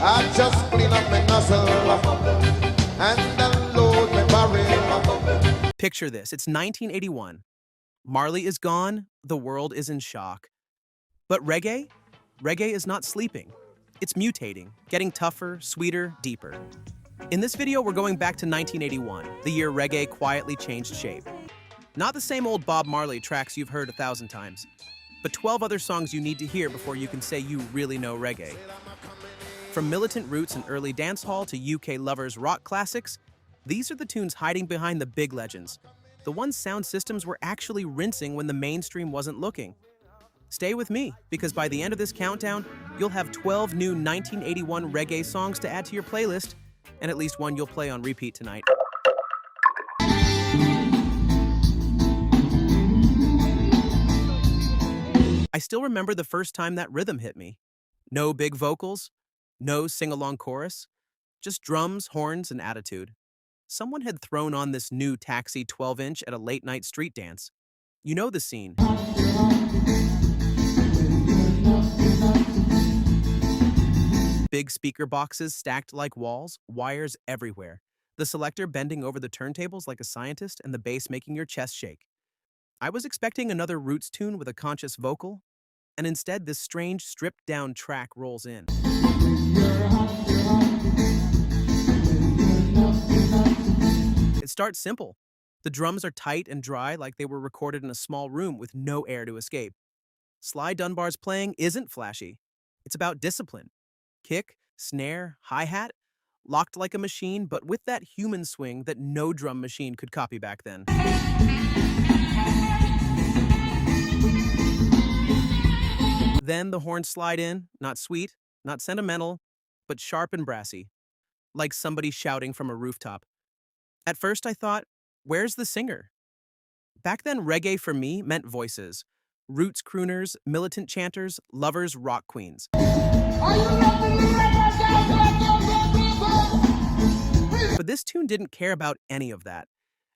I just clean up my nozzle and unload my barrel. Picture this, it's 1981. Marley is gone, the world is in shock. But reggae? Reggae is not sleeping. It's mutating, getting tougher, sweeter, deeper. In this video, we're going back to 1981, the year reggae quietly changed shape. Not the same old Bob Marley tracks you've heard 1,000 times, but 12 other songs you need to hear before you can say you really know reggae. From militant roots and early dancehall to UK lovers' rock classics, these are the tunes hiding behind the big legends, the ones sound systems were actually rinsing when the mainstream wasn't looking. Stay with me, because by the end of this countdown, you'll have 12 new 1981 reggae songs to add to your playlist, and at least one you'll play on repeat tonight. I still remember the first time that rhythm hit me. No big vocals, no sing-along chorus, just drums, horns, and attitude. Someone had thrown on this new Taxi 12-inch at a late-night street dance. You know the scene. Big speaker boxes stacked like walls, wires everywhere. The selector bending over the turntables like a scientist, and the bass making your chest shake. I was expecting another roots tune with a conscious vocal, and instead this strange, stripped-down track rolls in. It starts simple. The drums are tight and dry like they were recorded in a small room with no air to escape. Sly Dunbar's playing isn't flashy. It's about discipline. Kick, snare, hi-hat, locked like a machine, but with that human swing that no drum machine could copy back then. Then the horns slide in, not sweet, not sentimental, but sharp and brassy, like somebody shouting from a rooftop. At first I thought, where's the singer? Back then, reggae for me meant voices. Roots crooners, militant chanters, lovers, rock queens. But this tune didn't care about any of that.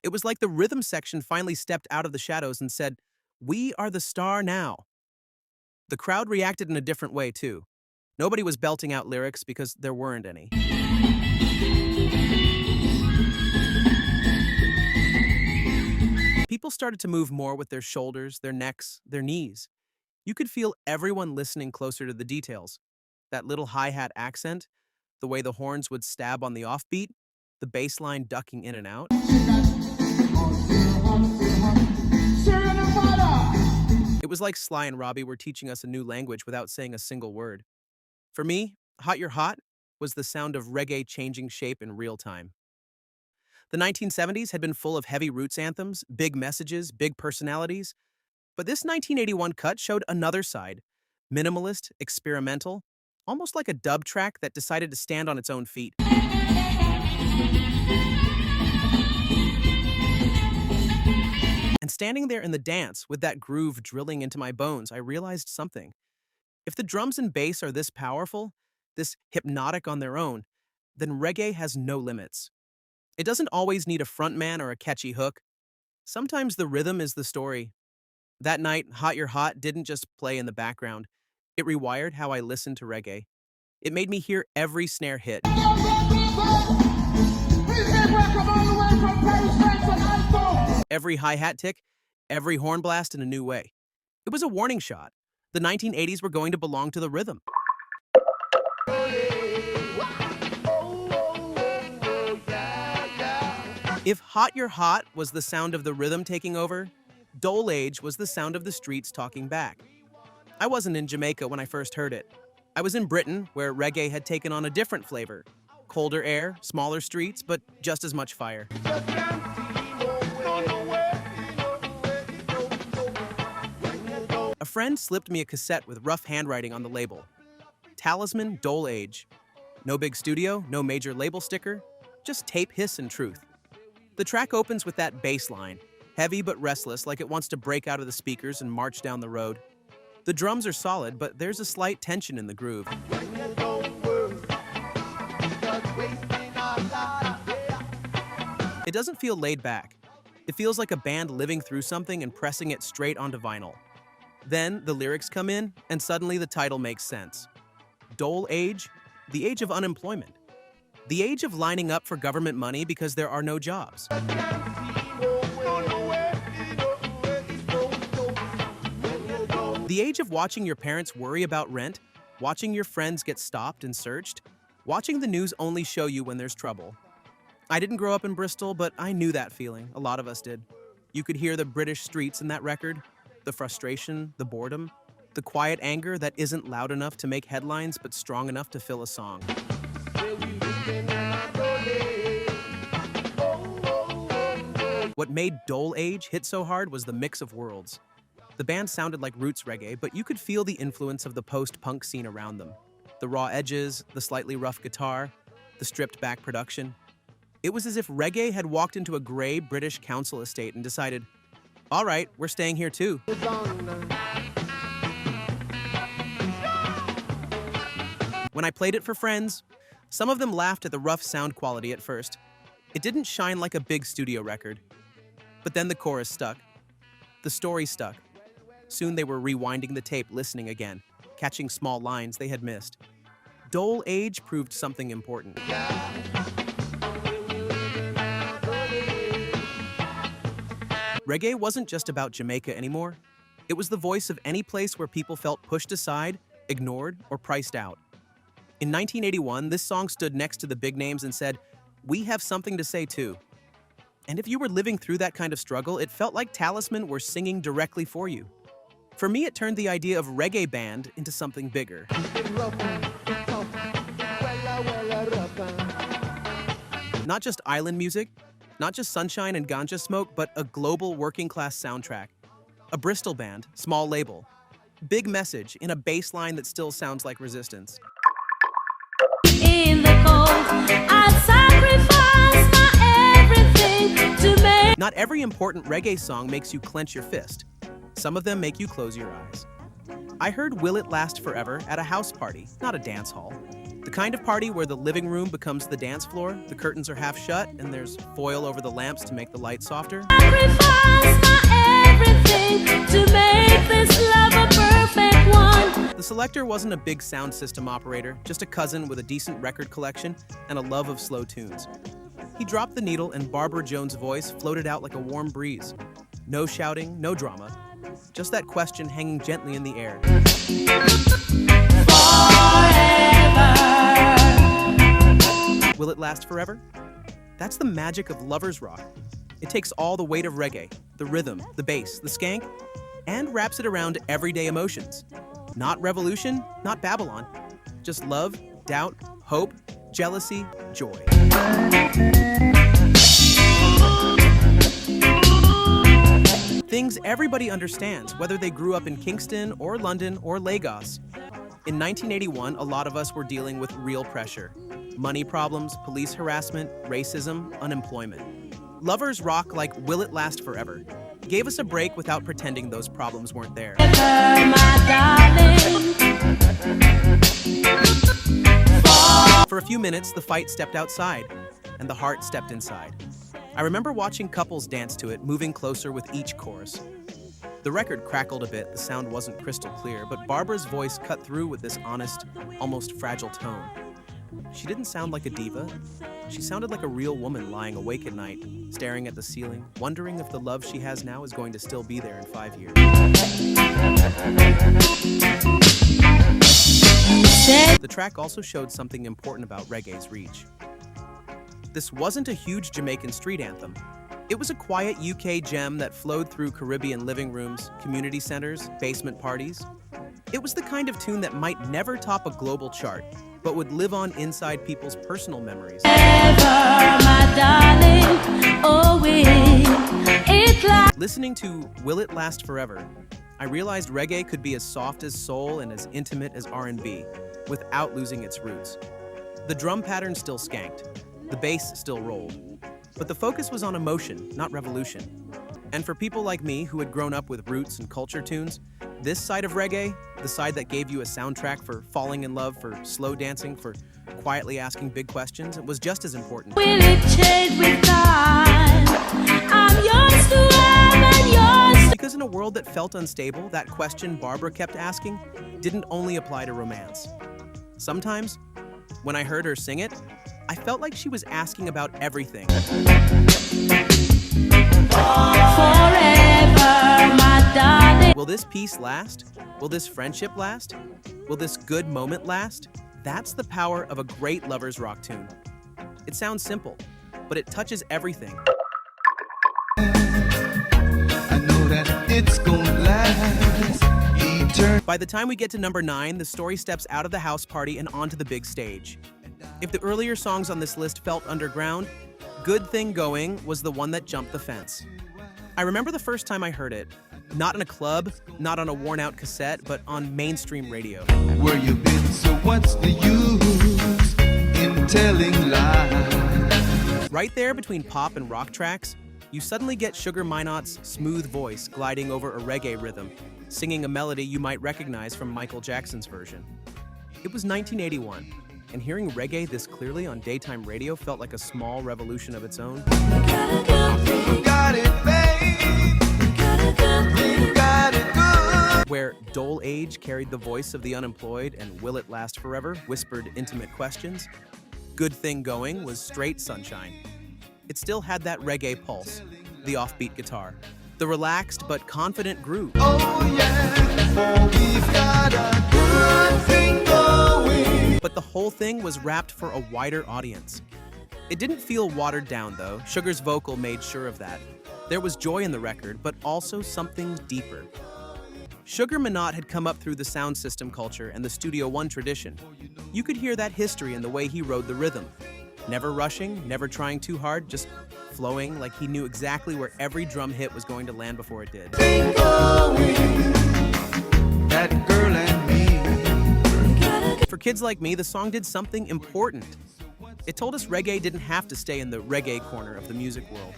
It was like the rhythm section finally stepped out of the shadows and said, "We are the star now." The crowd reacted in a different way, too. Nobody was belting out lyrics because there weren't any. People started to move more with their shoulders, their necks, their knees. You could feel everyone listening closer to the details. That little hi-hat accent, the way the horns would stab on the offbeat, the bass line ducking in and out. It was like Sly and Robbie were teaching us a new language without saying a single word. For me, Hot You're Hot was the sound of reggae changing shape in real time. The 1970s had been full of heavy roots anthems, big messages, big personalities. But this 1981 cut showed another side. Minimalist, experimental, almost like a dub track that decided to stand on its own feet. And standing there in the dance with that groove drilling into my bones, I realized something. If the drums and bass are this powerful, this hypnotic on their own, then reggae has no limits. It doesn't always need a frontman or a catchy hook. Sometimes the rhythm is the story. That night, Hot You're Hot didn't just play in the background. It rewired how I listened to reggae. It made me hear every snare hit. Every hi-hat tick, every horn blast in a new way. It was a warning shot. The 1980s were going to belong to the rhythm. If Hot You're Hot was the sound of the rhythm taking over, Dole Age was the sound of the streets talking back. I wasn't in Jamaica when I first heard it. I was in Britain, where reggae had taken on a different flavor. Colder air, smaller streets, but just as much fire. A friend slipped me a cassette with rough handwriting on the label. Talisman Dole Age. No big studio, no major label sticker, just tape hiss and truth. The track opens with that bass line, heavy but restless, like it wants to break out of the speakers and march down the road. The drums are solid, but there's a slight tension in the groove. It doesn't feel laid back. It feels like a band living through something and pressing it straight onto vinyl. Then the lyrics come in, and suddenly the title makes sense. Dole Age, The age of unemployment. The age of lining up for government money because there are no jobs. The age of watching your parents worry about rent, watching your friends get stopped and searched, watching the news only show you when there's trouble. I didn't grow up in Bristol, but I knew that feeling. A lot of us did. You could hear the British streets in that record, the frustration, the boredom, the quiet anger that isn't loud enough to make headlines but strong enough to fill a song. What made Dole Age hit so hard was the mix of worlds. The band sounded like roots reggae, but you could feel the influence of the post-punk scene around them. The raw edges, the slightly rough guitar, the stripped-back production. It was as if reggae had walked into a gray British council estate and decided, all right, we're staying here too. When I played it for friends, some of them laughed at the rough sound quality at first. It didn't shine like a big studio record. But then the chorus stuck. The story stuck. Soon they were rewinding the tape, listening again, catching small lines they had missed. Dole Age proved something important. Reggae wasn't just about Jamaica anymore. It was the voice of any place where people felt pushed aside, ignored, or priced out. In 1981, this song stood next to the big names and said, "We have something to say too." And if you were living through that kind of struggle, it felt like Talisman were singing directly for you. For me, it turned the idea of reggae band into something bigger. Not just island music, not just sunshine and ganja smoke, but a global working-class soundtrack. A Bristol band, small label. Big message in a bass line that still sounds like Resistance. In the cold, I'd sacrifice my everything to make. Not every important reggae song makes you clench your fist. Some of them make you close your eyes. I heard Will It Last Forever at a house party, not a dance hall. The kind of party where the living room becomes the dance floor, the curtains are half shut, and there's foil over the lamps to make the light softer. Sacrifice my everything to make this love a perfect one. The selector wasn't a big sound system operator, just a cousin with a decent record collection and a love of slow tunes. He dropped the needle and Barbara Jones' voice floated out like a warm breeze. No shouting, no drama, just that question hanging gently in the air. Will it last forever? That's the magic of lovers rock. It takes all the weight of reggae, the rhythm, the bass, the skank, and wraps it around everyday emotions. Not revolution, not Babylon. Just love, doubt, hope, jealousy, joy. Things everybody understands, whether they grew up in Kingston or London or Lagos. In 1981, a lot of us were dealing with real pressure. Money problems, police harassment, racism, unemployment. Lovers rock like Will It Last Forever gave us a break without pretending those problems weren't there. For a few minutes, the fight stepped outside, and the heart stepped inside. I remember watching couples dance to it, moving closer with each chorus. The record crackled a bit, the sound wasn't crystal clear, but Barbara's voice cut through with this honest, almost fragile tone. She didn't sound like a diva. She sounded like a real woman lying awake at night, staring at the ceiling, wondering if the love she has now is going to still be there in 5 years. The track also showed something important about reggae's reach. This wasn't a huge Jamaican street anthem. It was a quiet UK gem that flowed through Caribbean living rooms, community centers, basement parties. It was the kind of tune that might never top a global chart, but would live on inside people's personal memories. Listening to Will It Last Forever, I realized reggae could be as soft as soul and as intimate as R&B, without losing its roots. The drum pattern still skanked, the bass still rolled, but the focus was on emotion, not revolution. And for people like me who had grown up with roots and culture tunes, this side of reggae, the side that gave you a soundtrack for falling in love, for slow dancing, for quietly asking big questions, it was just as important. Will it change with time? I'm yours to have and yours. Because in a world that felt unstable, that question Barbara kept asking didn't only apply to romance. Sometimes, When I heard her sing it, I felt like she was asking about everything. Forever, my darling. Will this peace last? Will this friendship last? Will this good moment last? That's the power of a great lover's rock tune. It sounds simple, but it touches everything. I know that it's gonna last eternal. By the time we get to number 9, the story steps out of the house party and onto the big stage. If the earlier songs on this list felt underground, Good Thing Going was the one that jumped the fence. I remember the first time I heard it, not in a club, not on a worn-out cassette, but on mainstream radio. Where you been, so what's the use in telling lies? Right there between pop and rock tracks, you suddenly get Sugar Minot's smooth voice gliding over a reggae rhythm, singing a melody you might recognize from Michael Jackson's version. It was 1981, and hearing reggae this clearly on daytime radio felt like a small revolution of its own. Got it, babe. Got it good. Where Dole Age carried the voice of the unemployed and Will It Last Forever whispered intimate questions, Good Thing Going was straight sunshine. It still had that reggae pulse, the offbeat guitar, the relaxed but confident groove. Oh yeah, for we've got a good thing going. But the whole thing was wrapped for a wider audience. It didn't feel watered down, though. Sugar's vocal made sure of that. There was joy in the record, but also something deeper. Sugar Minot had come up through the sound system culture and the Studio One tradition. You could hear that history in the way he rode the rhythm. Never rushing, never trying too hard, just flowing like he knew exactly where every drum hit was going to land before it did. That girl and me. For kids like me, the song did something important. It told us reggae didn't have to stay in the reggae corner of the music world.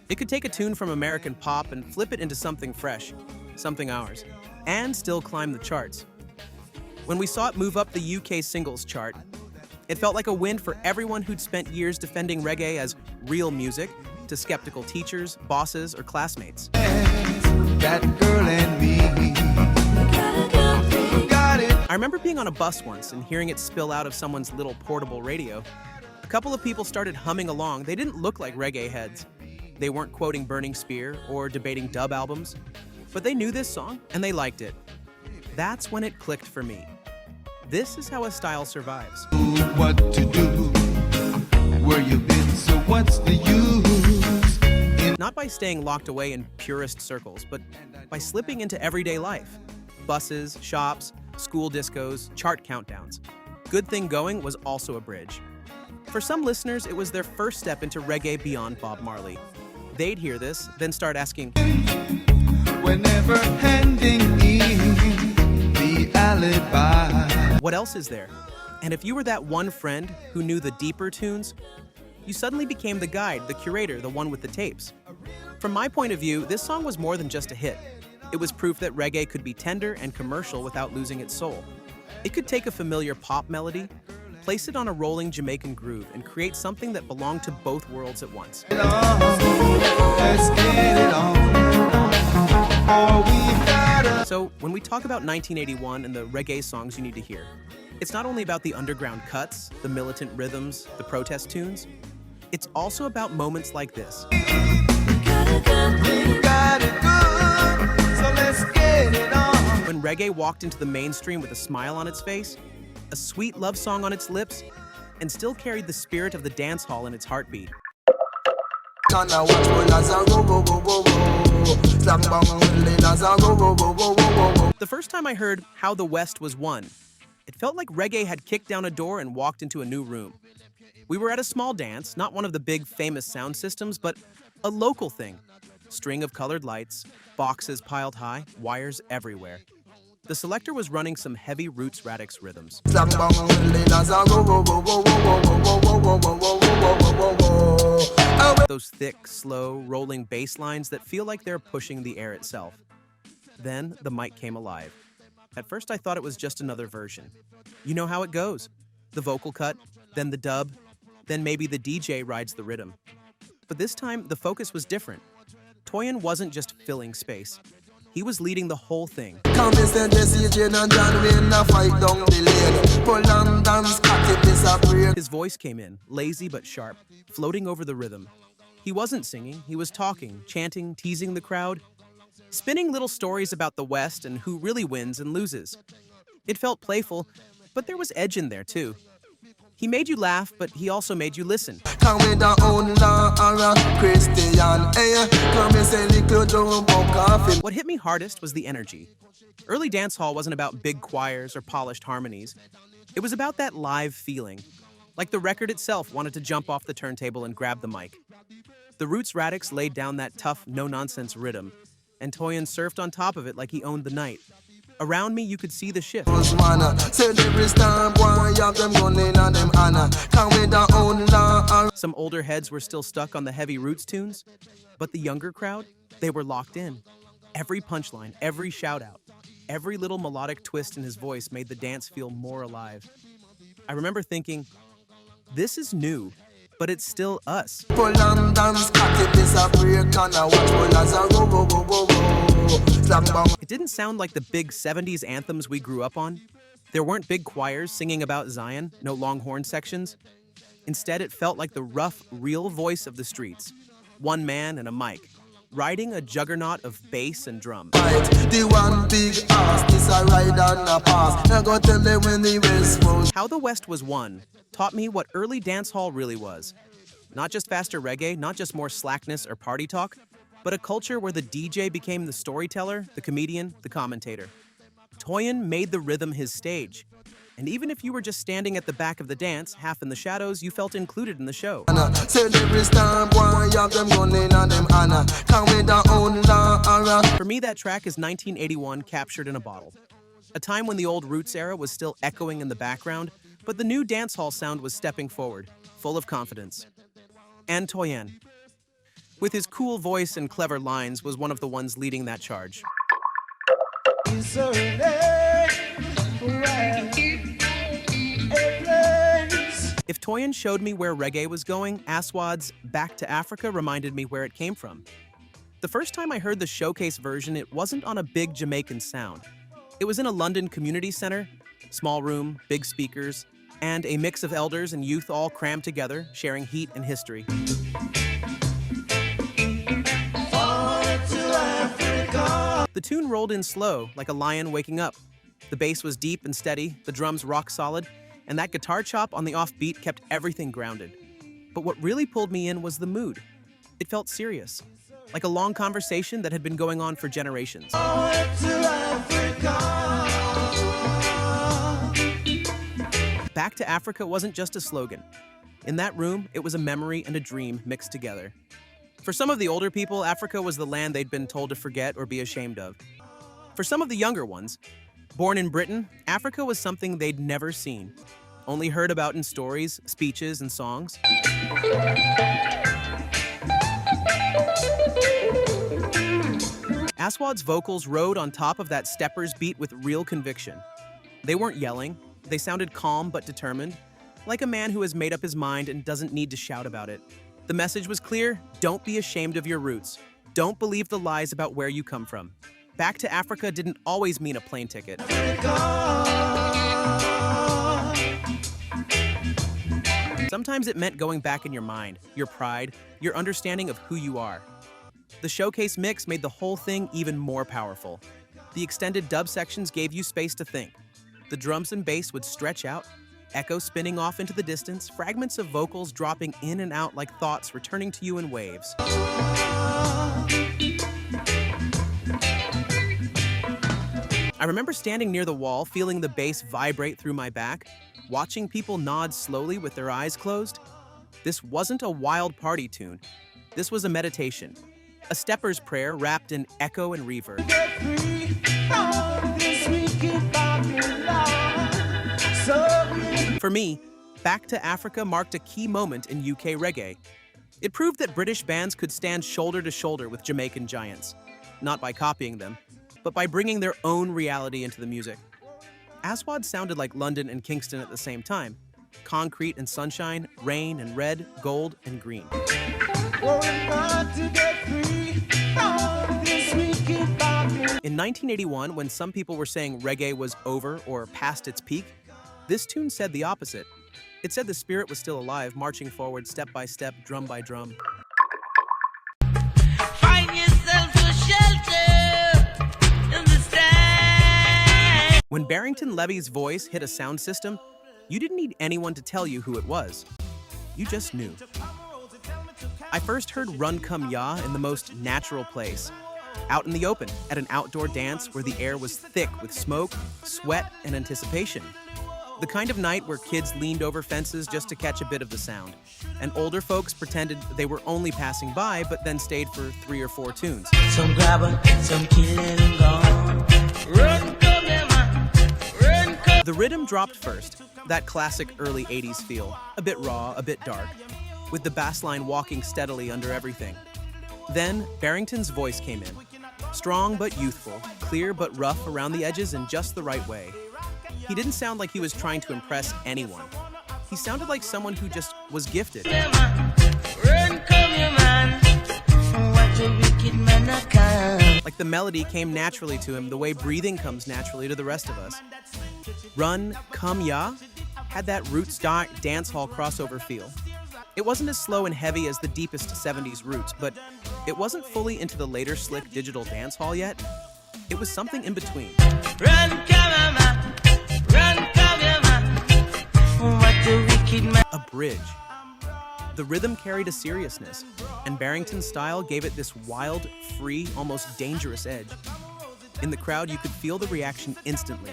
It could take a tune from American pop and flip it into something fresh, something ours, and still climb the charts. When we saw it move up the UK singles chart, it felt like a win for everyone who'd spent years defending reggae as real music to skeptical teachers, bosses, or classmates. That girl and me. Got it. I remember being on a bus once and hearing it spill out of someone's little portable radio. A couple of people started humming along. They didn't look like reggae heads. They weren't quoting Burning Spear or debating dub albums, but they knew this song and they liked it. That's when it clicked for me. This is how a style survives. What to do? Where you been? So what's the use? Not by staying locked away in purist circles, but by slipping into everyday life. Buses, shops, school discos, chart countdowns. Good Thing Going was also a bridge. For some listeners, it was their first step into reggae beyond Bob Marley. They'd hear this, then start asking, Whenever handing in the alibi. what else is there? And if you were that one friend who knew the deeper tunes, you suddenly became the guide, the curator, the one with the tapes. From my point of view, this song was more than just a hit. It was proof that reggae could be tender and commercial without losing its soul. It could take a familiar pop melody, place it on a rolling Jamaican groove, and create something that belonged to both worlds at once. Let's get it on. Oh, we've got So, when we talk about 1981 and the reggae songs you need to hear, it's not only about the underground cuts, the militant rhythms, the protest tunes. It's also about moments like this. got it good. So let's get it on. When reggae walked into the mainstream with a smile on its face, a sweet love song on its lips, and still carried the spirit of the dance hall in its heartbeat. The first time I heard How the West Was Won, it felt like reggae had kicked down a door and walked into a new room. We were at a small dance, not one of the big famous sound systems, but a local thing. String of colored lights, boxes piled high, wires everywhere. The selector was running some heavy Roots Radix rhythms. Those thick, slow, rolling bass lines that feel like they're pushing the air itself. Then the mic came alive. At first I thought it was just another version. You know how it goes. The vocal cut, then the dub, then maybe the DJ rides the rhythm. But this time, the focus was different. Toyin wasn't just filling space. He was leading the whole thing. His voice came in, lazy but sharp, floating over the rhythm. He wasn't singing, he was talking, chanting, teasing the crowd, spinning little stories about the West and who really wins and loses. It felt playful, but there was edge in there too. He made you laugh, but he also made you listen. What hit me hardest was the energy. Early dancehall wasn't about big choirs or polished harmonies. It was about that live feeling, like the record itself wanted to jump off the turntable and grab the mic. The Roots Radix laid down that tough, no-nonsense rhythm, and Toyin surfed on top of it like he owned the night. Around me, you could see the shift. Some older heads were still stuck on the heavy Roots tunes, but the younger crowd, they were locked in. Every punchline, every shout-out, every little melodic twist in his voice made the dance feel more alive. I remember thinking, this is new, but it's still us. It didn't sound like the big 70s anthems we grew up on. There weren't big choirs singing about Zion, no longhorn sections. Instead, it felt like the rough, real voice of the streets. One man and a mic, riding a juggernaut of bass and drum. How the West was won taught me what early dancehall really was. Not just faster reggae, not just more slackness or party talk, but a culture where the DJ became the storyteller, the comedian, the commentator. Toyin made the rhythm his stage. And even if you were just standing at the back of the dance, half in the shadows, you felt included in the show. For me, that track is 1981 captured in a bottle. A time when the old Roots era was still echoing in the background, but the new dancehall sound was stepping forward, full of confidence. And Toyin, with his cool voice and clever lines, was one of the ones leading that charge. If Toyin showed me where reggae was going, Aswad's Back to Africa reminded me where it came from. The first time I heard the showcase version, it wasn't on a big Jamaican sound. It was in a London community center, small room, big speakers, and a mix of elders and youth all crammed together, sharing heat and history. The tune rolled in slow, like a lion waking up. The bass was deep and steady, the drums rock solid, and that guitar chop on the offbeat kept everything grounded. But what really pulled me in was the mood. It felt serious, like a long conversation that had been going on for generations. Back to Africa wasn't just a slogan. In that room, it was a memory and a dream mixed together. For some of the older people, Africa was the land they'd been told to forget or be ashamed of. For some of the younger ones, born in Britain, Africa was something they'd never seen, only heard about in stories, speeches, and songs. Aswad's vocals rode on top of that stepper's beat with real conviction. They weren't yelling, they sounded calm but determined, like a man who has made up his mind and doesn't need to shout about it. The message was clear: don't be ashamed of your roots. Don't believe the lies about where you come from. Back to Africa didn't always mean a plane ticket. Sometimes it meant going back in your mind, your pride, your understanding of who you are. The showcase mix made the whole thing even more powerful. The extended dub sections gave you space to think. The drums and bass would stretch out, echo spinning off into the distance, fragments of vocals dropping in and out like thoughts returning to you in waves. I remember standing near the wall, feeling the bass vibrate through my back, watching people nod slowly with their eyes closed. This wasn't a wild party tune. This was a meditation, a stepper's prayer wrapped in echo and reverb. For me, Back to Africa marked a key moment in UK reggae. It proved that British bands could stand shoulder to shoulder with Jamaican giants, not by copying them, but by bringing their own reality into the music. Aswad sounded like London and Kingston at the same time. Concrete and sunshine, rain and red, gold and green. In 1981, when some people were saying reggae was over or past its peak, this tune said the opposite. It said the spirit was still alive, marching forward step by step, drum by drum. Find yourself a shelter in the stand. When Barrington Levy's voice hit a sound system, you didn't need anyone to tell you who it was. You just knew. I first heard Run Come Ya in the most natural place, out in the open, at an outdoor dance where the air was thick with smoke, sweat, and anticipation. The kind of night where kids leaned over fences just to catch a bit of the sound, and older folks pretended they were only passing by but then stayed for 3 or 4 tunes. Some grabber, some killing and gone. Run, come here, man. Run, come. The rhythm dropped first, that classic early 80s feel, a bit raw, a bit dark, with the bass line walking steadily under everything. Then Barrington's voice came in, strong but youthful, clear but rough around the edges in just the right way. He didn't sound like he was trying to impress anyone. He sounded like someone who just was gifted. Run, come here, man. What a wicked man I can. Like the melody came naturally to him the way breathing comes naturally to the rest of us. Run, Come Ya had that roots dance hall crossover feel. It wasn't as slow and heavy as the deepest 70s roots, but it wasn't fully into the later slick digital dance hall yet. It was something in between. Run, come here, man. Run, come here, man. What a wicked man. A bridge. The rhythm carried a seriousness, and Barrington's style gave it this wild, free, almost dangerous edge. In the crowd, you could feel the reaction instantly.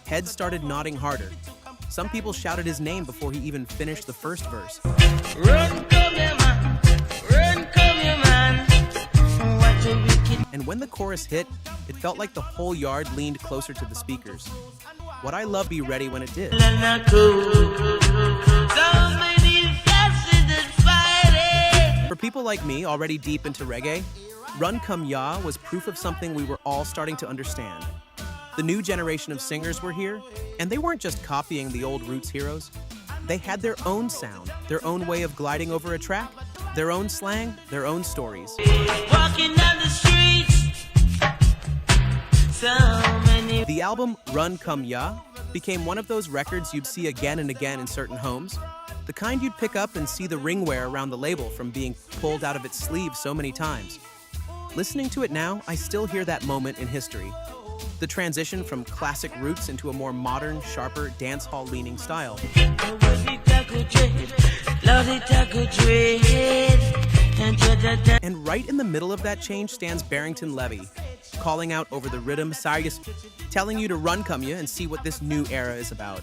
Heads started nodding harder. Some people shouted his name before he even finished the first verse. Run, come here, man. Run, come here, man. What a wicked. And when the chorus hit, it felt like the whole yard leaned closer to the speakers. What I love Be Ready when it did. So many faces that fight. For people like me, already deep into reggae, Run Come Ya was proof of something we were all starting to understand. The new generation of singers were here, and they weren't just copying the old roots heroes. They had their own sound, their own way of gliding over a track, their own slang, their own stories. Walking down the streets. So many. The album Run Come Ya became one of those records you'd see again and again in certain homes, the kind you'd pick up and see the ringwear around the label from being pulled out of its sleeve so many times. Listening to it now, I still hear that moment in history. The transition from classic roots into a more modern, sharper, dance hall-leaning style. And right in the middle of that change stands Barrington Levy, calling out over the rhythm, telling you to run come ya and see what this new era is about.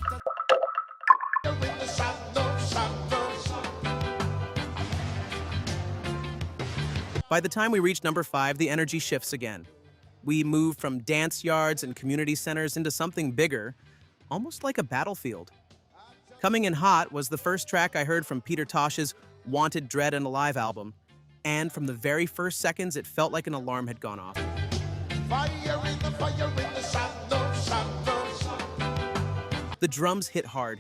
By the time we reach number 5, the energy shifts again. We move from dance yards and community centers into something bigger, almost like a battlefield. Coming in Hot was the first track I heard from Peter Tosh's Wanted, Dread, and Alive album, and from the very first seconds, it felt like an alarm had gone off. The drums hit hard.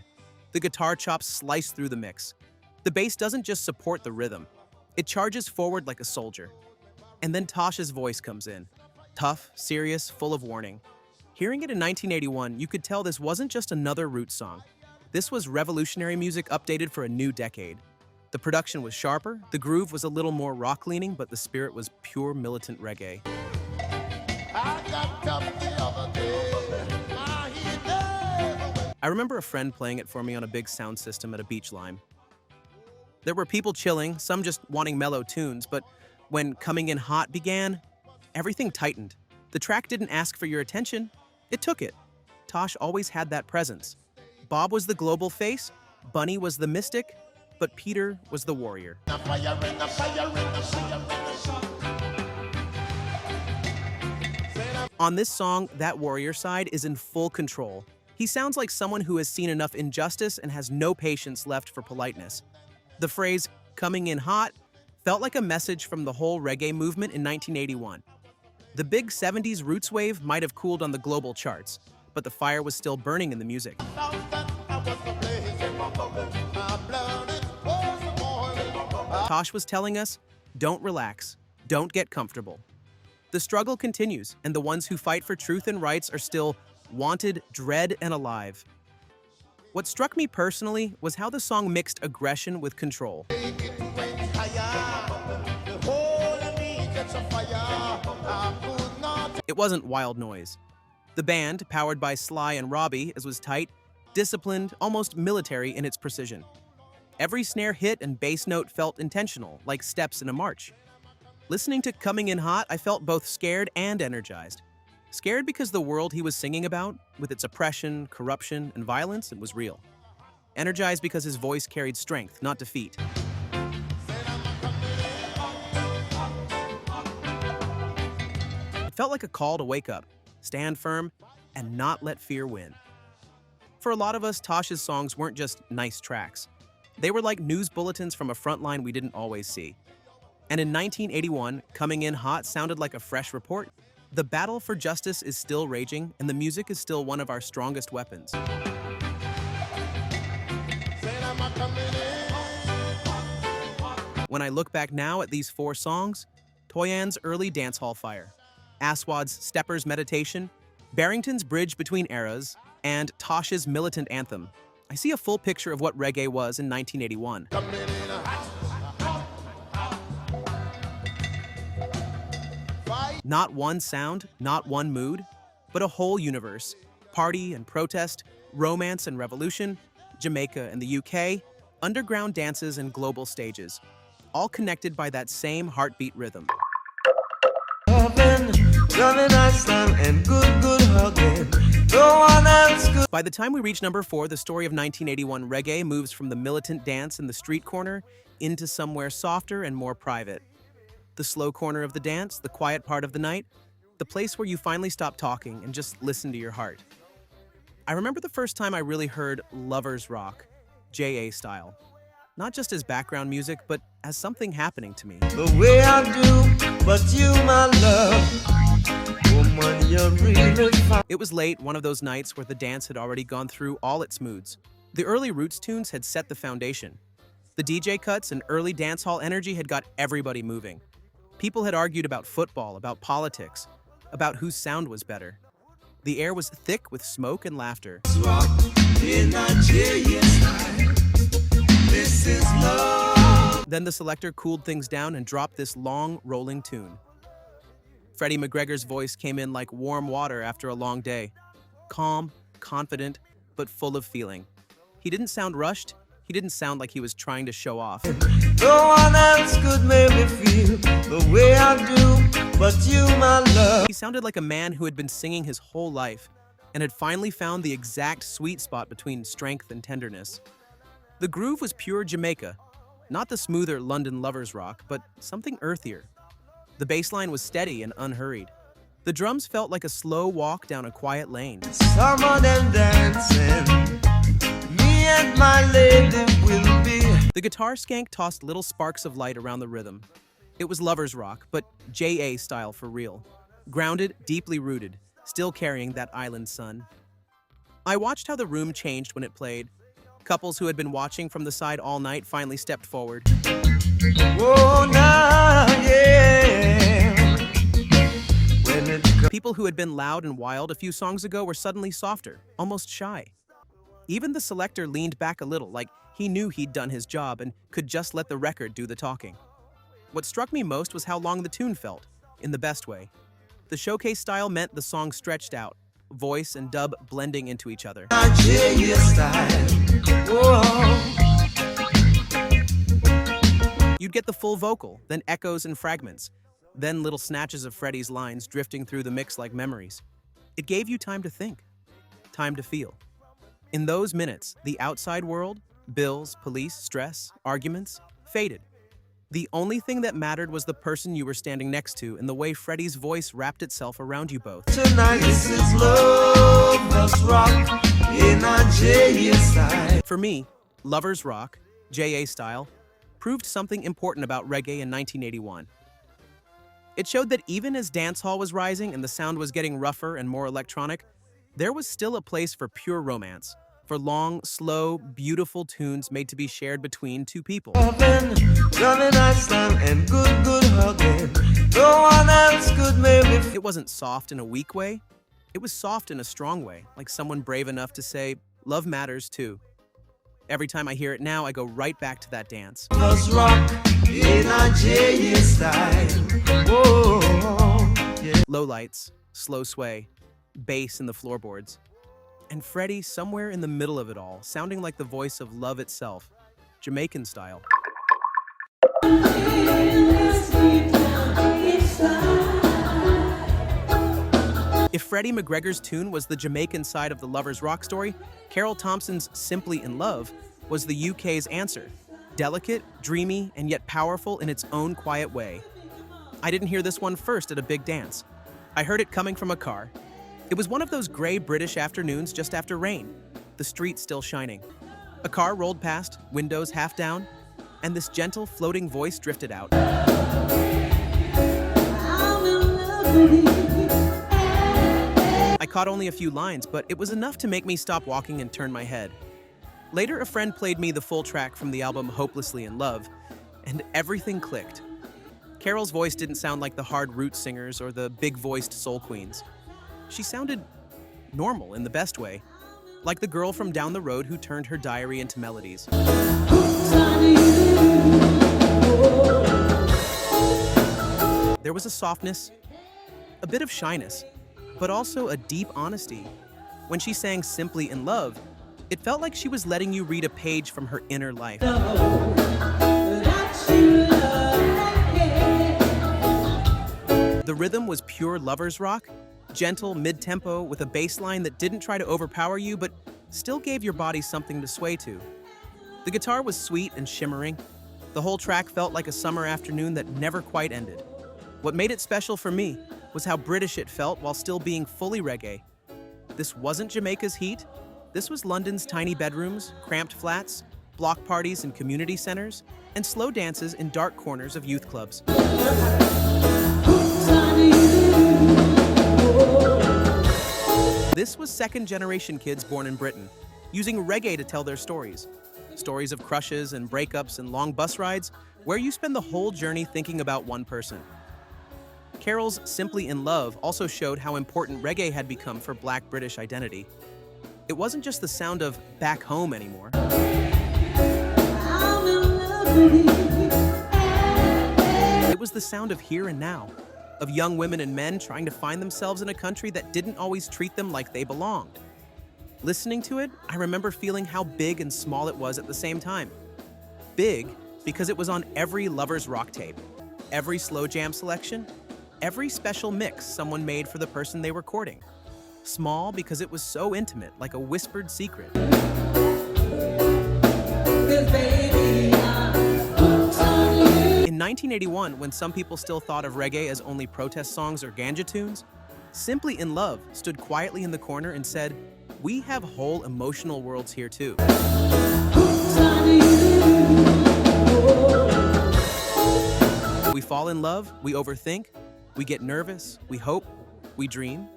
The guitar chops slice through the mix. The bass doesn't just support the rhythm. It charges forward like a soldier. And then Tosh's voice comes in. Tough, serious, full of warning. Hearing it in 1981, you could tell this wasn't just another roots song. This was revolutionary music updated for a new decade. The production was sharper, the groove was a little more rock-leaning, but the spirit was pure militant reggae. I remember a friend playing it for me on a big sound system at a beach lime. There were people chilling, some just wanting mellow tunes, but when Coming In Hot began, everything tightened. The track didn't ask for your attention, it took it. Tosh always had that presence. Bob was the global face, Bunny was the mystic, but Peter was the warrior. On this song, that warrior side is in full control. He sounds like someone who has seen enough injustice and has no patience left for politeness. The phrase, coming in hot, felt like a message from the whole reggae movement in 1981. The big 70s roots wave might have cooled on the global charts, but the fire was still burning in the music. Tosh was telling us, don't relax, don't get comfortable. The struggle continues, and the ones who fight for truth and rights are still wanted, dread, and alive. What struck me personally was how the song mixed aggression with control. It wasn't wild noise. The band, powered by Sly and Robbie, as was tight, disciplined, almost military in its precision. Every snare hit and bass note felt intentional, like steps in a march. Listening to Coming In Hot, I felt both scared and energized. Scared because the world he was singing about, with its oppression, corruption, and violence, it was real. Energized because his voice carried strength, not defeat. It felt like a call to wake up, stand firm, and not let fear win. For a lot of us, Tosh's songs weren't just nice tracks. They were like news bulletins from a front line we didn't always see. And in 1981, Coming In Hot sounded like a fresh report. The battle for justice is still raging, and the music is still one of our strongest weapons. When I look back now at these 4 songs, Toyan's early dancehall fire, Aswad's Stepper's Meditation, Barrington's Bridge Between Eras, and Tosh's militant anthem, I see a full picture of what reggae was in 1981. Not one sound, not one mood, but a whole universe. Party and protest, romance and revolution, Jamaica and the UK, underground dances and global stages, all connected by that same heartbeat rhythm. By the time we reach number 4, the story of 1981 reggae moves from the militant dance in the street corner into somewhere softer and more private. The slow corner of the dance, the quiet part of the night, the place where you finally stop talking and just listen to your heart. I remember the first time I really heard lovers rock, J.A. style. Not just as background music, but as something happening to me. The way I do, but you, my love, woman, you're really fine. It was late, one of those nights where the dance had already gone through all its moods. The early Roots tunes had set the foundation. The DJ cuts and early dancehall energy had got everybody moving. People had argued about football, about politics, about whose sound was better. The air was thick with smoke and laughter. Then the selector cooled things down and dropped this long, rolling tune. Freddie McGregor's voice came in like warm water after a long day. Calm, confident, but full of feeling. He didn't sound rushed. He didn't sound like he was trying to show off. No one else could make me feel the way I do, but you, my love. He sounded like a man who had been singing his whole life and had finally found the exact sweet spot between strength and tenderness. The groove was pure Jamaica, not the smoother London lovers rock, but something earthier. The bass line was steady and unhurried. The drums felt like a slow walk down a quiet lane. Some of them dancing, me and my lady will be. The guitar skank tossed little sparks of light around the rhythm. It was lovers rock, but J.A. style for real. Grounded, deeply rooted, still carrying that island sun. I watched how the room changed when it played. Couples who had been watching from the side all night finally stepped forward. Oh, nah, yeah. People who had been loud and wild a few songs ago were suddenly softer, almost shy. Even the selector leaned back a little, like he knew he'd done his job and could just let the record do the talking. What struck me most was how long the tune felt, in the best way. The showcase style meant the song stretched out, voice and dub blending into each other. You'd get the full vocal, then echoes and fragments, then little snatches of Freddie's lines drifting through the mix like memories. It gave you time to think, time to feel. In those minutes, the outside world, bills, police, stress, arguments, faded. The only thing that mattered was the person you were standing next to and the way Freddie's voice wrapped itself around you both. Tonight this is lovers rock in a J.A. style. For me, lovers rock, J.A. style, proved something important about reggae in 1981. It showed that even as dancehall was rising and the sound was getting rougher and more electronic, there was still a place for pure romance, for long, slow, beautiful tunes made to be shared between two people. Loving nice time and good hugging. No one else could make me feel. It wasn't soft in a weak way. It was soft in a strong way, like someone brave enough to say, love matters too. Every time I hear it now, I go right back to that dance. Us rock in a J style. Whoa, yeah. Low lights, slow sway, bass in the floorboards. And Freddie somewhere in the middle of it all, sounding like the voice of love itself, Jamaican style. If Freddie McGregor's tune was the Jamaican side of the Lovers Rock story, Carol Thompson's Simply in Love was the UK's answer. Delicate, dreamy, and yet powerful in its own quiet way. I didn't hear this one first at a big dance. I heard it coming from a car. It was one of those gray British afternoons just after rain, the street still shining. A car rolled past, windows half down, and this gentle, floating voice drifted out. I caught only a few lines, but it was enough to make me stop walking and turn my head. Later, a friend played me the full track from the album Hopelessly in Love, and everything clicked. Carol's voice didn't sound like the hard roots singers or the big-voiced soul queens. She sounded normal in the best way, like the girl from down the road who turned her diary into melodies. There was a softness, a bit of shyness, but also a deep honesty. When she sang Simply in Love, it felt like she was letting you read a page from her inner life. The rhythm was pure lovers rock, gentle, mid-tempo, with a bass line that didn't try to overpower you, but still gave your body something to sway to. The guitar was sweet and shimmering. The whole track felt like a summer afternoon that never quite ended. What made it special for me was how British it felt while still being fully reggae. This wasn't Jamaica's heat. This was London's tiny bedrooms, cramped flats, block parties in community centers, and slow dances in dark corners of youth clubs. This was second-generation kids born in Britain, using reggae to tell their stories. Stories of crushes and breakups and long bus rides, where you spend the whole journey thinking about one person. Carol's Simply in Love also showed how important reggae had become for Black British identity. It wasn't just the sound of back home anymore. It was the sound of here and now, of young women and men trying to find themselves in a country that didn't always treat them like they belonged. Listening to it, I remember feeling how big and small it was at the same time. Big because it was on every Lovers Rock tape, every slow jam selection, every special mix someone made for the person they were courting. Small because it was so intimate, like a whispered secret. In 1981, when some people still thought of reggae as only protest songs or ganja tunes, Simply in Love stood quietly in the corner and said, "We have whole emotional worlds here too." We fall in love, we overthink, we get nervous, we hope, we dream.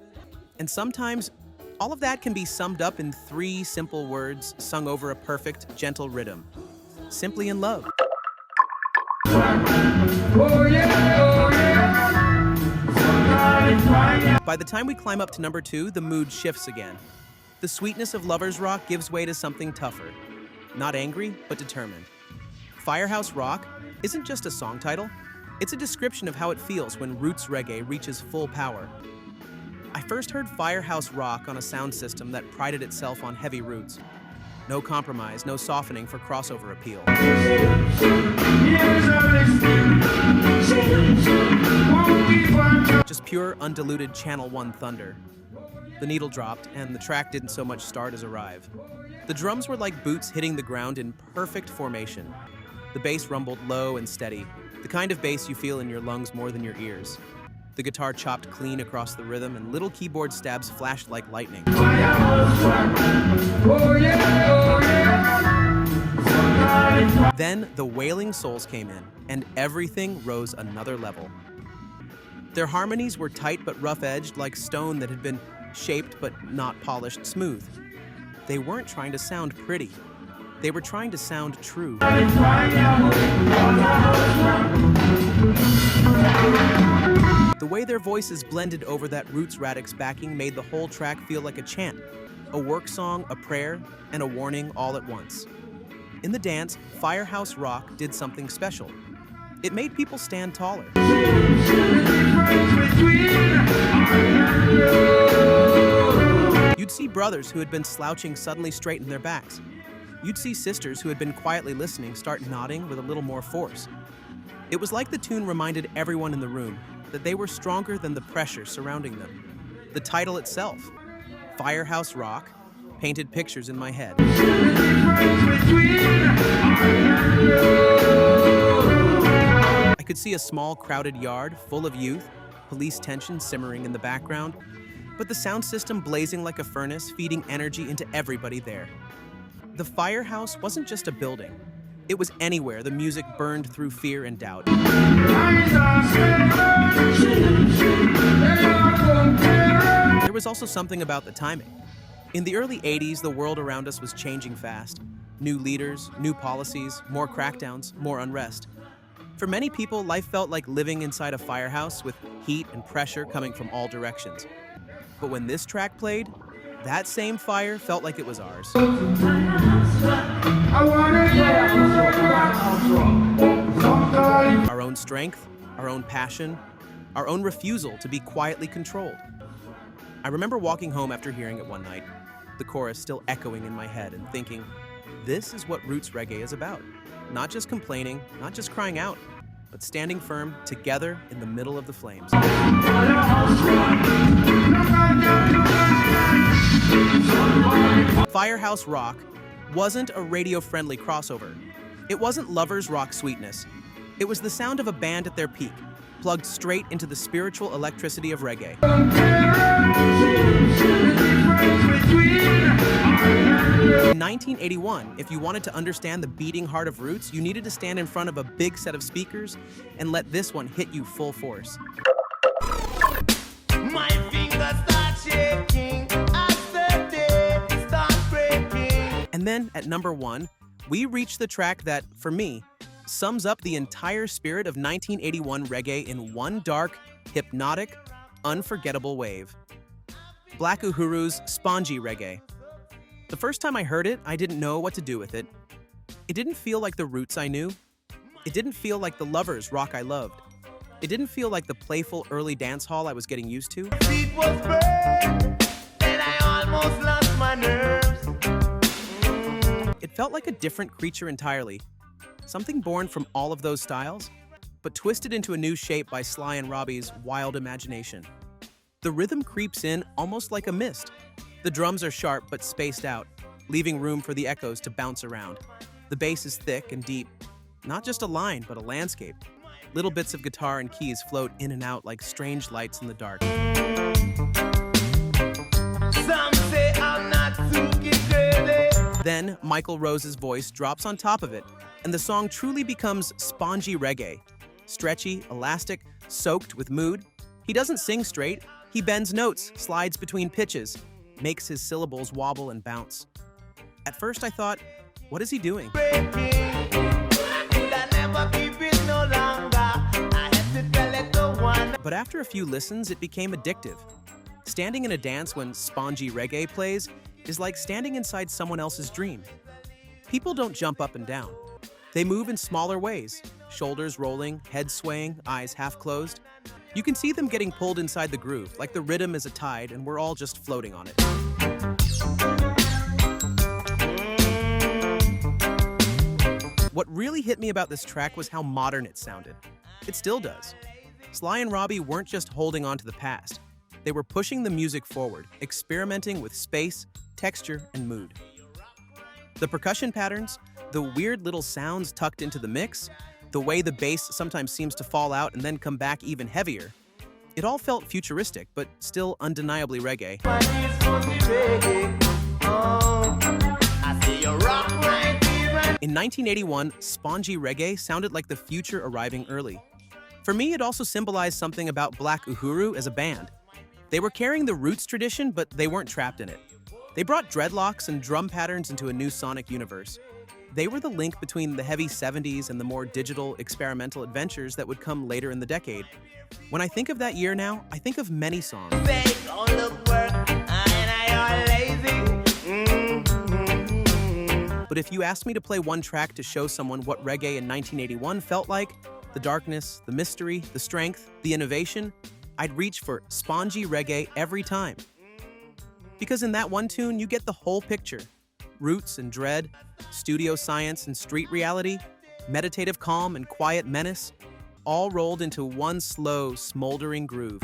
And sometimes, all of that can be summed up in 3 simple words sung over a perfect, gentle rhythm. Simply in love. By the time we climb up to number 2, the mood shifts again. The sweetness of lovers rock gives way to something tougher. Not angry, but determined. Firehouse Rock isn't just a song title, it's a description of how it feels when roots reggae reaches full power. I first heard Firehouse Rock on a sound system that prided itself on heavy roots. No compromise, no softening for crossover appeal. Just pure, undiluted Channel 1 thunder. The needle dropped, and the track didn't so much start as arrive. The drums were like boots hitting the ground in perfect formation. The bass rumbled low and steady, the kind of bass you feel in your lungs more than your ears. The guitar chopped clean across the rhythm, and little keyboard stabs flashed like lightning. Then the Wailing Souls came in, and everything rose another level. Their harmonies were tight but rough-edged, like stone that had been shaped but not polished smooth. They weren't trying to sound pretty. They were trying to sound true. The way their voices blended over that Roots Radix backing made the whole track feel like a chant, a work song, a prayer, and a warning all at once. In the dance, Firehouse Rock did something special. It made people stand taller. You'd see brothers who had been slouching suddenly straighten their backs. You'd see sisters who had been quietly listening start nodding with a little more force. It was like the tune reminded everyone in the room that they were stronger than the pressure surrounding them. The title itself, Firehouse Rock, painted pictures in my head. I could see a small, crowded yard full of youth, police tension simmering in the background, but the sound system blazing like a furnace, feeding energy into everybody there. The firehouse wasn't just a building. It was anywhere the music burned through fear and doubt. There was also something about the timing. In the early 80s, the world around us was changing fast. New leaders, new policies, more crackdowns, more unrest. For many people, life felt like living inside a firehouse with heat and pressure coming from all directions. But when this track played, that same fire felt like it was ours. Our own strength, our own passion, our own refusal to be quietly controlled. I remember walking home after hearing it one night, the chorus still echoing in my head, and thinking, this is what Roots Reggae is about. Not just complaining, not just crying out, but standing firm together in the middle of the flames. Firehouse Rock wasn't a radio-friendly crossover. It wasn't lovers' rock sweetness. It was the sound of a band at their peak, plugged straight into the spiritual electricity of reggae. In 1981, if you wanted to understand the beating heart of Roots, you needed to stand in front of a big set of speakers and let this one hit you full force. My fingers start shaking as the day starts breaking. And then, at number 1, we reached the track that, for me, sums up the entire spirit of 1981 reggae in one dark, hypnotic, unforgettable wave. Black Uhuru's Spongy Reggae. The first time I heard it, I didn't know what to do with it. It didn't feel like the Roots I knew. It didn't feel like the lovers' rock I loved. It didn't feel like the playful early dance hall I was getting used to. It was burned, and I almost lost my nerves. It felt like a different creature entirely. Something born from all of those styles, but twisted into a new shape by Sly and Robbie's wild imagination. The rhythm creeps in almost like a mist. The drums are sharp but spaced out, leaving room for the echoes to bounce around. The bass is thick and deep, not just a line, but a landscape. Little bits of guitar and keys float in and out like strange lights in the dark. Some say I'm not too crazy. Then, Michael Rose's voice drops on top of it, and the song truly becomes spongy reggae. Stretchy, elastic, soaked with mood. He doesn't sing straight. He bends notes, slides between pitches, makes his syllables wobble and bounce. At first I thought, what is he doing? But after a few listens, it became addictive. Standing in a dance when spongy reggae plays is like standing inside someone else's dream. People don't jump up and down. They move in smaller ways, shoulders rolling, head swaying, eyes half closed. You can see them getting pulled inside the groove, like the rhythm is a tide and we're all just floating on it. What really hit me about this track was how modern it sounded. It still does. Sly and Robbie weren't just holding on to the past. They were pushing the music forward, experimenting with space, texture, and mood. The percussion patterns, the weird little sounds tucked into the mix, the way the bass sometimes seems to fall out and then come back even heavier, it all felt futuristic, but still undeniably reggae. In 1981, spongy reggae sounded like the future arriving early. For me, it also symbolized something about Black Uhuru as a band. They were carrying the Roots tradition, but they weren't trapped in it. They brought dreadlocks and drum patterns into a new sonic universe. They were the link between the heavy 70s and the more digital, experimental adventures that would come later in the decade. When I think of that year now, I think of many songs. But if you asked me to play one track to show someone what reggae in 1981 felt like, the darkness, the mystery, the strength, the innovation, I'd reach for spongy reggae every time. Because in that one tune, you get the whole picture. Roots and dread, studio science and street reality, meditative calm and quiet menace, all rolled into one slow, smoldering groove.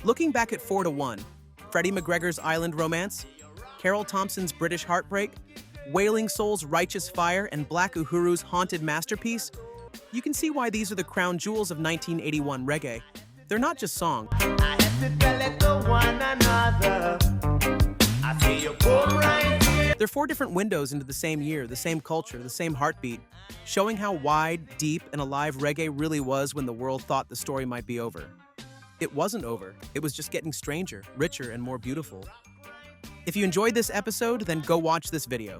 Looking back at 4 to 1, Freddie McGregor's Island Romance, Carol Thompson's British Heartbreak, Wailing Soul's Righteous Fire, and Black Uhuru's Haunted Masterpiece, you can see why these are the crown jewels of 1981 reggae. They're not just songs. They're 4 different windows into the same year, the same culture, the same heartbeat, showing how wide, deep, and alive reggae really was when the world thought the story might be over. It wasn't over. It was just getting stranger, richer, and more beautiful. If you enjoyed this episode, then go watch this video.